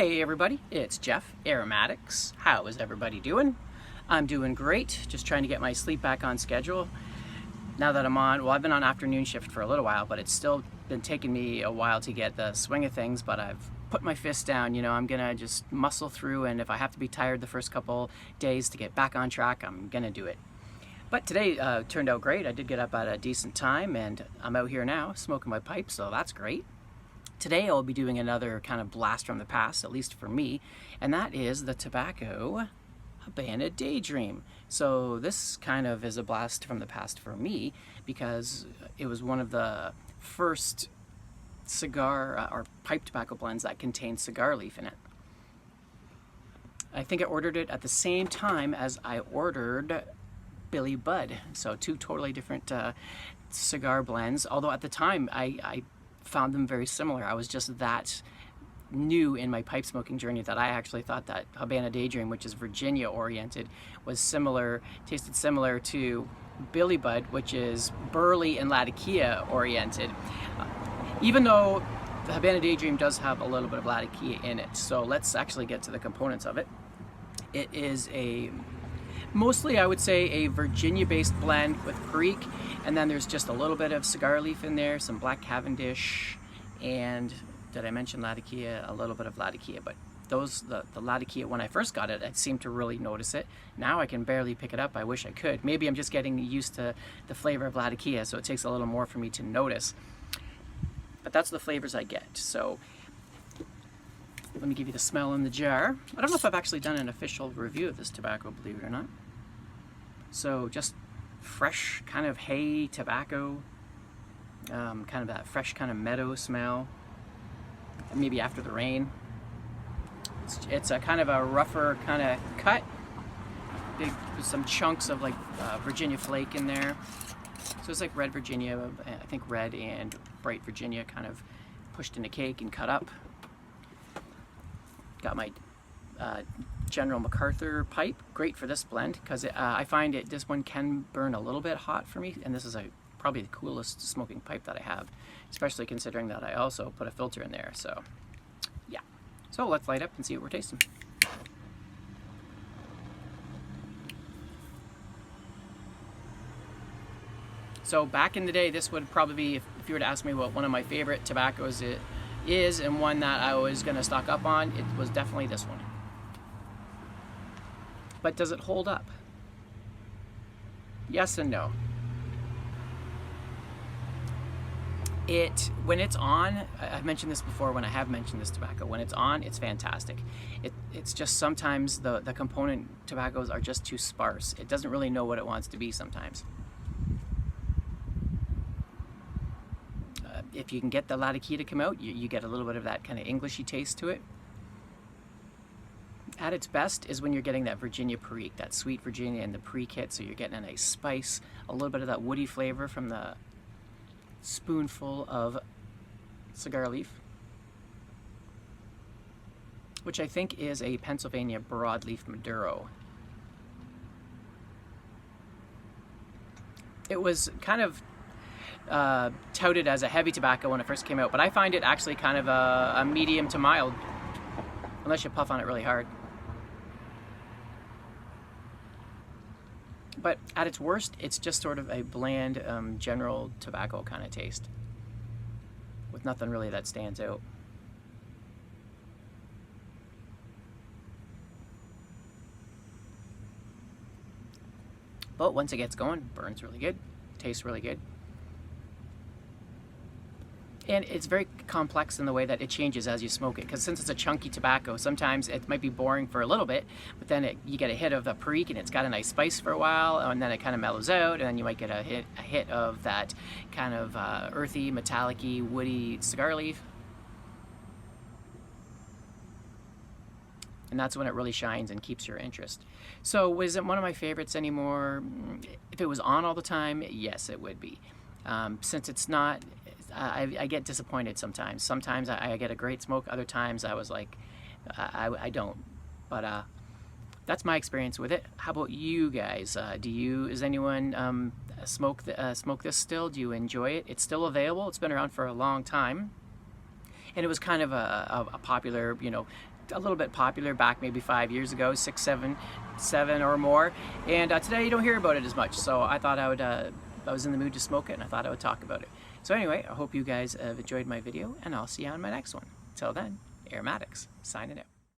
Hey everybody, it's Jeff, Aromatics. How is everybody doing? I'm doing great, just trying to get my sleep back on schedule. Now that I've been on afternoon shift for a little while, but it's still been taking me a while to get the swing of things, but I've put my fist down, I'm gonna just muscle through, and if I have to be tired the first couple days to get back on track, I'm gonna do it. But today turned out great. I did get up at a decent time, and I'm out here now smoking my pipe, so that's great. Today I'll be doing another kind of blast from the past, at least for me, and that is the tobacco Habana Daydream. So this kind of is a blast from the past for me because it was one of the first cigar or pipe tobacco blends that contained cigar leaf in it. I think I ordered it at the same time as I ordered Billy Bud, so two totally different cigar blends, although at the time I found them very similar. I was just that new in my pipe smoking journey that I actually thought that Habana Daydream, which is Virginia oriented, was tasted similar to Billy Bud, which is Burley and Latakia oriented, even though the Habana Daydream does have a little bit of Latakia in it. So let's actually get to the components of it. It is mostly, I would say, a Virginia-based blend with Perique, and then there's just a little bit of cigar leaf in there, some black Cavendish, and did I mention Latakia? A little bit of Latakia, but the Latakia, when I first got it, I seemed to really notice it. Now I can barely pick it up. I wish I could. Maybe I'm just getting used to the flavor of Latakia, so it takes a little more for me to notice. But that's the flavors I get. So let me give you the smell in the jar. I don't know if I've actually done an official review of this tobacco, believe it or not. So just fresh kind of hay tobacco, kind of that fresh kind of meadow smell, maybe after the rain. It's a kind of a rougher kind of cut, big with some chunks of like Virginia flake in there. So it's like red Virginia, I think red and bright Virginia kind of pushed in a cake and cut up. Got my General MacArthur pipe, great for this blend because I find this one can burn a little bit hot for me, and this is probably the coolest smoking pipe that I have, especially considering that I also put a filter in there. So yeah, so let's light up and see what we're tasting. So back in the day, this would probably be, if you were to ask me what one of my favorite tobaccos is and one that I was going to stock up on, it was definitely this one. But does it hold up? Yes and no. When it's on, I've mentioned this before when I have mentioned this tobacco, when it's on, it's fantastic. It's just sometimes the component tobaccos are just too sparse. It doesn't really know what it wants to be sometimes. If you can get the Latakia to come out, you get a little bit of that kind of Englishy taste to it. At its best is when you're getting that Virginia Perique, that sweet Virginia and the Perique hit, so you're getting a nice spice, a little bit of that woody flavor from the spoonful of cigar leaf, which I think is a Pennsylvania broadleaf Maduro. It was kind of touted as a heavy tobacco when it first came out, but I find it actually kind of a medium to mild, unless you puff on it really hard. But at its worst, it's just sort of a bland general tobacco kind of taste with nothing really that stands out. But once it gets going, burns really good, tastes really good. And it's very complex in the way that it changes as you smoke it, because since it's a chunky tobacco, sometimes it might be boring for a little bit, but then you get a hit of the Perique and it's got a nice spice for a while, and then it kind of mellows out, and then you might get a hit of that kind of earthy, metallic-y, woody cigar leaf. And that's when it really shines and keeps your interest. So was it one of my favorites anymore? If it was on all the time, yes, it would be. Since it's not, I get disappointed sometimes. Sometimes I get a great smoke, other times I was like, I don't. But that's my experience with it. How about you guys? Does anyone smoke this still? Do you enjoy it? It's still available. It's been around for a long time. And it was kind of a popular, a little bit popular back maybe 5 years ago, 6, 7 or more, and today you don't hear about it as much. So I thought I would, I was in the mood to smoke it, and I thought I would talk about it. So anyway, I hope you guys have enjoyed my video, and I'll see you on my next one. Till then, Aromatics, signing out.